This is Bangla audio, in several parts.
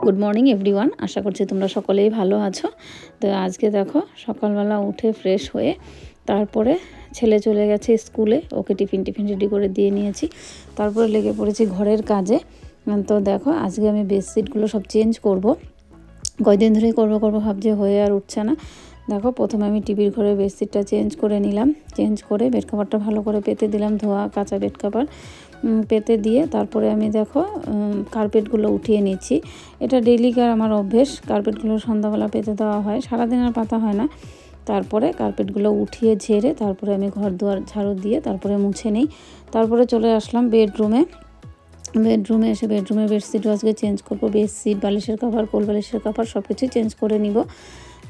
গুড মর্নিং এভরিওয়ান, আশা করছি তোমরা সকলেই ভালো আছো। তো আজকে দেখো সকালবেলা উঠে ফ্রেশ হয়ে তারপরে ছেলে চলে গেছে স্কুলে, ওকে টিফিন রেডি করে দিয়ে নিয়েছি। তারপরে লেগে পড়েছি ঘরের কাজে। তো দেখো আজকে আমি বেডশিটগুলো সব চেঞ্জ করব, কয়দিন ধরেই করবো ভাবছি, হয়ে আর উঠছে না। দেখো প্রথমে আমি টিভির ঘরে বেডশিটটা চেঞ্জ করে নিলাম, চেঞ্জ করে বেড কাভারটা ভালো করে পেতে দিলাম, ধোয়া কাঁচা বেড কাভার পেতে দিয়ে তারপরে আমি দেখো কার্পেটগুলো উঠিয়ে নিচ্ছি। এটা ডেইলিকার আমার অভ্যেস, কার্পেটগুলো সন্ধ্যাবেলা পেতে দেওয়া হয়, সারাদিন আর পাতা হয় না। তারপরে কার্পেটগুলো উঠিয়ে ঝেড়ে তারপরে আমি ঘর দুয়ার ঝাড়ু দিয়ে তারপরে মুছে নিই। তারপরে চলে আসলাম বেডরুমে এসে বেডরুমের বেডশিটও আজকে চেঞ্জ করবো। বেডশিট, বালিশের কাভার, কোল বালিশের কাভার সব কিছুই চেঞ্জ করে নিব।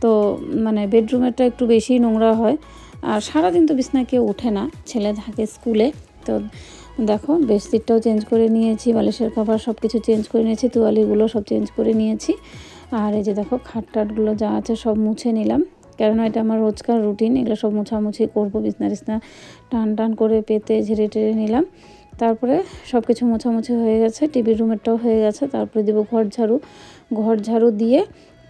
তো মানে বেডরুমেরটা একটু বেশি নোংরা হয়, আর সারাদিন তো বিছনায় কেউ ওঠে না, ছেলে থাকে স্কুলে। তো দেখো বেডশিটটাও চেঞ্জ করে নিয়েছি, বালিশের কাভার সব কিছু চেঞ্জ করে নিয়েছি, তোয়ালিগুলো সব চেঞ্জ করে নিয়েছি। আর এই যে দেখো খাটটাটগুলো যা আছে সব মুছে নিলাম, কেননা এটা আমার রোজকার রুটিন, এগুলো সব মুছামুছি করবো। বিছনা টান করে পেতে ঝেড়ে টেড়ে নিলাম। তারপরে সব কিছু মোছামুছি হয়ে গেছে, টিভির রুমেরটাও হয়ে গেছে। তারপরে দেবো ঘর ঝাড়ু দিয়ে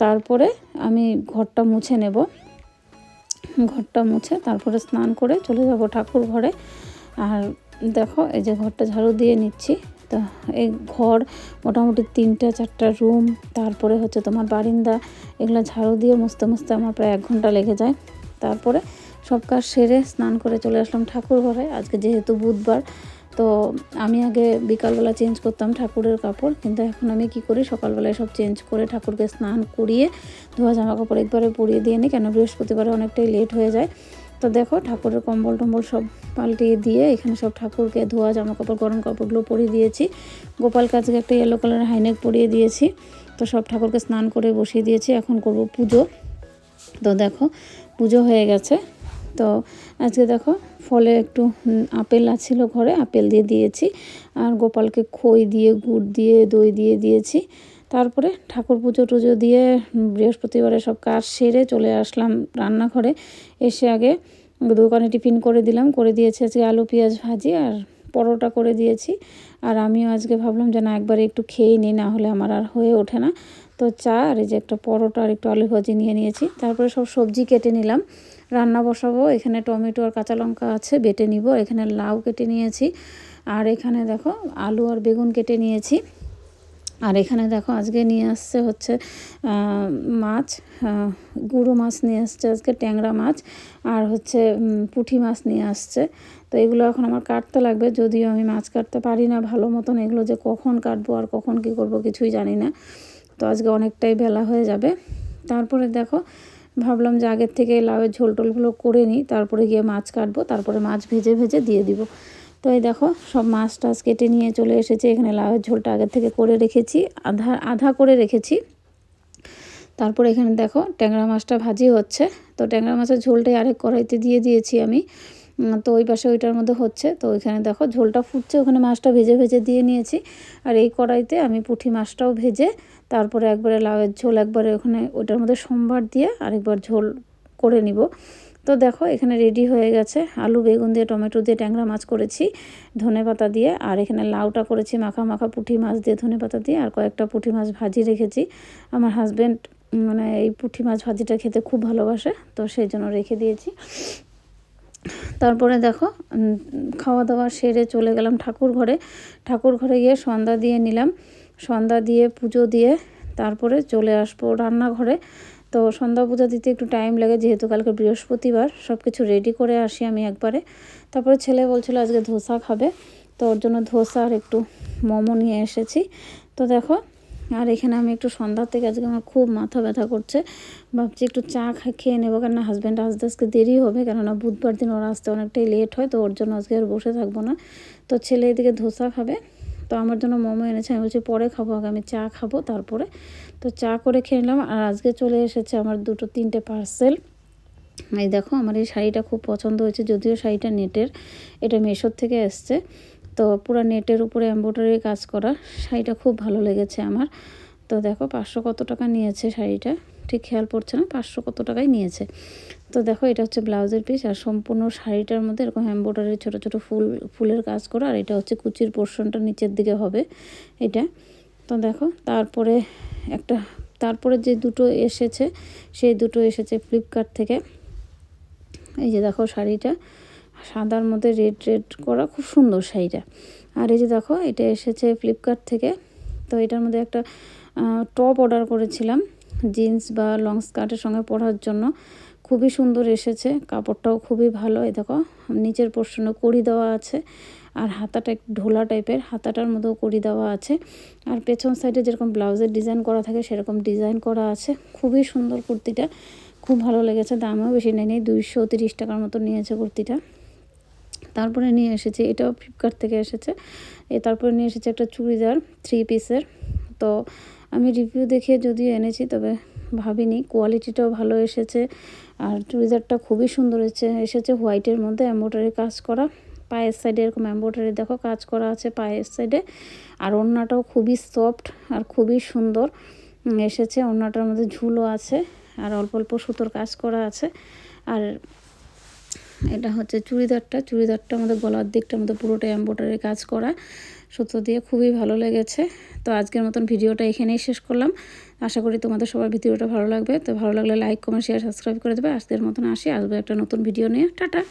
তারপরে আমি ঘরটা মুছে নেব। ঘরটা মুছে তারপরে স্নান করে চলে যাব ঠাকুর ঘরে। আর দেখো এই যে ঘরটা ঝাড়ু দিয়ে নিচ্ছি। তো এই ঘর মোটামুটি 3-4টা রুম, তারপরে হচ্ছে তোমার বারান্দা, এগুলো ঝাড়ু দিয়ে মুছতে আমার প্রায় 1 ঘন্টা লেগে যায়। তারপরে সব কাজ সেরে স্নান করে চলে আসলাম ঠাকুর ঘরে। আজকে যেহেতু বুধবার, তো আমি আগে বিকালবেলা চেঞ্জ করতাম ঠাকুরের কাপড়, কিন্তু এখন আমি কি করি, সকালবেলায় সব চেঞ্জ করে ঠাকুরকে স্নান করিয়ে ধোয়া জামা কাপড় একবারে পরিয়ে দিয়ে নিই, কেন বৃহস্পতিবারে অনেকটাই লেট হয়ে যায়। তো দেখো ঠাকুরের কম্বল টম্বল সব পাল্টিয়ে দিয়ে এখানে সব ঠাকুরকে ধোয়া জামা কাপড়, গরম কাপড়গুলো পরিয়ে দিয়েছি। গোপালকে আজকে একটা ইয়েলো কালারের হাইনেক পরিয়ে দিয়েছি। তো সব ঠাকুরকে স্নান করে বসিয়ে দিয়েছি, এখন করব পুজো। তো দেখো পুজো হয়ে গেছে। তো আজকে দেখো ফলে একটু আপেল আছিল ঘরে, আপেল দিয়ে দিয়েছি, আর গোপালকে খই দিয়ে, গুড় দিয়ে, দই দিয়ে দিয়েছি। তারপরে ঠাকুর পুজো টুজো দিয়ে বৃহস্পতিবারে সব কাজ সেরে চলে আসলাম রান্নাঘরে। এসে আগে দোকানে টিফিন করে দিয়েছি আজকে আলু পেঁয়াজ ভাজি আর পরোটা করে দিয়েছি। আর আমিও আজকে ভাবলাম যে না একবারে একটু খেয়েই নিই, না হলে আমার আর হয়ে ওঠে না। তো চা আর এই যে একটা পরোটা আর একটু আলু ভাজি নিয়ে নিয়েছি। তারপরে সব সবজি কেটে নিলাম, রান্না বসাবো। এখানে টমেটো আর কাঁচা লঙ্কা আছে, বেটে নিব। এখানে লাউ কেটে নিয়েছি, আর এখানে দেখো আলু আর বেগুন কেটে নিয়েছি। আর এখানে দেখো আজকে নিয়ে আসছে হচ্ছে মাছ, গুঁড়ো মাছ নিয়ে আসছে আজকে, ট্যাংরা মাছ, আর হচ্ছে পুঁটি মাছ নিয়ে আসছে। তো এগুলো এখন আমার কাটতে লাগবে, যদিও আমি মাছ কাটতে পারি না ভালো মতন, এগুলো যে কখন কাটবো আর কখন কী করব কিছুই জানি না। তো আজকে অনেকটাই বেলা হয়ে যাবে। তারপরে দেখো ভাবলাম যে আগের থেকে লাউয়ের ঝোল টোলগুলো করে নিই, তারপরে গিয়ে মাছ কাটবো, তারপরে মাছ ভেজে দিয়ে দিব। তো এই দেখো সব মাছ টাছ কেটে নিয়ে চলে এসেছে। এখানে লাউয়ের ঝোলটা আগের থেকে করে রেখেছি, আধা করে রেখেছি। তারপর এখানে দেখো ট্যাংরা মাছটা ভাজি হচ্ছে। তো ট্যাংরা মাছের ঝোলটাই আরেক কড়াইতে দিয়ে দিয়েছি আমি। তো ওই পাশে ওইটার মধ্যে হচ্ছে। তো ওইখানে দেখো ঝোলটা ফুটছে, ওখানে মাছটা ভেজে দিয়ে নিয়েছি। আর এই কড়াইতে আমি পুঁটি মাছটাও ভেজে তারপরে একবারে লাউয়ের ঝোল একবারে ওখানে ওইটার মধ্যে সম্বার দিয়ে আরেকবার ঝোল করে নিব। তো দেখো এখানে রেডি হয়ে গেছে, আলু বেগুন দিয়ে, টমেটো দিয়ে ট্যাংরা মাছ করেছি ধনেপাতা দিয়ে, আর এখানে লাউটা করেছি মাখা পুঁটি মাছ দিয়ে ধনেপাতা দিয়ে, আর কয়েকটা পুঁটি মাছ ভাজি রেখেছি। আমার হাজব্যান্ড মানে এই পুঁটি মাছ ভাজিটা খেতে খুব ভালোবাসে, তো সেই জন্য রেখে দিয়েছি। তারপরে দেখো খাওয়া দাওয়া সেরে চলে গেলাম ঠাকুর ঘরে গিয়ে সন্ধ্যা দিয়ে নিলাম, সন্ধ্যা দিয়ে পুজো দিয়ে তারপরে চলে আসবো রান্নাঘরে। তো সন্ধ্যা পূজা দিতে একটু টাইম লাগে, যেহেতু কালকে বৃহস্পতিবার, সব কিছু রেডি করে আসি আমি একবারে। তারপরে ছেলে বলছিল আজকে ধোসা খাবে, তো ওর জন্য ধোসা আর একটু মোমো নিয়ে এসেছি। তো দেখো আর এখানে আমি একটু সন্ধ্যার থেকে আজকে আমার খুব মাথা ব্যথা করছে, ভাবছি একটু চা খেয়ে নেবো, কেননা হাজব্যান্ড আসতে আজকে দেরি হবে, কেননা বুধবার দিন ওরা আসতে অনেকটাই লেট হয়, তো ওর জন্য আজকে আর বসে থাকবো না। তো ছেলে এদিকে ধোসা খাবে, তো আমার জন্য মোমো এনেছে। আমি বলছি পরে খাবো, আগে আমি চা খাবো তারপরে। তো চা করে খেয়ে নিলাম। আর আজকে চলে এসেছে আমার 2-3টে পার্সেল। এই দেখো আমার এই শাড়িটা খুব পছন্দ হয়েছে, যদিও শাড়িটা নেটের, এটা মেশোর থেকে এসছে। তো পুরো নেটের উপরে এমব্রয়ডারি কাজ করা, শাড়িটা খুব ভালো লেগেছে আমার। তো দেখো 500 কত টাকা নিয়েছে শাড়িটা, ঠিক খেয়াল পড়ছে না, 500 কত টাকায় নিয়েছে। তো দেখো এটা হচ্ছে ব্লাউজের পিস, আর সম্পূর্ণ শাড়িটার মধ্যে এরকম এমব্রয়ডারি ছোটো ফুলের কাজ করা, আর এটা হচ্ছে কুচির পোর্শনটা নিচের দিকে হবে এটা। তো দেখো তারপরে একটা তারপরে যে দুটো এসেছে সেই দুটো এসেছে ফ্লিপকার্ট থেকে। এই যে দেখো শাড়িটা সাদার মধ্যে রেড রেড করা, খুব সুন্দর শাড়িটা। আর এই যে দেখো এটা এসেছে ফ্লিপকার্ট থেকে। তো এটার মধ্যে একটা টপ অর্ডার করেছিলাম জিন্স বা লং স্কার্টের সঙ্গে পরার জন্য, খুবই সুন্দর এসেছে, কাপড়টাও খুবই ভালো। এই দেখো নিচের পোর্শনে কড়ি দেওয়া আছে, আর হাতাটা একটু ঢোলা টাইপের, হাতাটার মধ্যেও কড়ি দেওয়া আছে, আর পেছন সাইডে যেরকম ব্লাউজের ডিজাইন করা থাকে সেরকম ডিজাইন করা আছে। খুবই সুন্দর কুর্তিটা, খুব ভালো লেগেছে। দামও বেশি নেয়নি, 230 টাকার মতো নিয়েছে কুর্তিটা। তারপরে নিয়ে এসেছি, এটাও ফ্লিপকার্ট থেকে এসেছে। তারপরে নিয়ে এসেছে একটা চুড়িদার 3 পিসের। তো আমি রিভিউ দেখে যদিও এনেছি, তবে ভাবিনি কোয়ালিটিটাও ভালো এসেছে। আর চুড়িদারটা খুবই সুন্দর এসেছে হোয়াইটের মধ্যে এমব্রয়ডারি কাজ করা, পায়ের সাইডে এরকম এমব্রয়ডারি দেখো কাজ করা আছে পায়ের সাইডে। আর ওড়নাটাও খুবই সফট আর খুবই সুন্দর এসেছে। ওড়নাটার মধ্যে ঝুলও আছে, আর অল্প অল্প সুতোর কাজ করা আছে। আর এটা হচ্ছে চুড়িদারটা আমাদের গলার দিকটা আমাদের পুরোটা এমব্রয়ডারি কাজ করা সুতো দিয়ে, খুবই ভালো লেগেছে। তো আজকের মতন ভিডিওটা এখানেই শেষ করলাম। আশা করি তোমাদের সবার ভিডিওটা ভালো লাগবে। তো ভালো লাগলে লাইক কমেন্ট শেয়ার সাবস্ক্রাইব করে দেবে। আজকের মতন আসবে একটা নতুন ভিডিও নিয়ে। টাটা।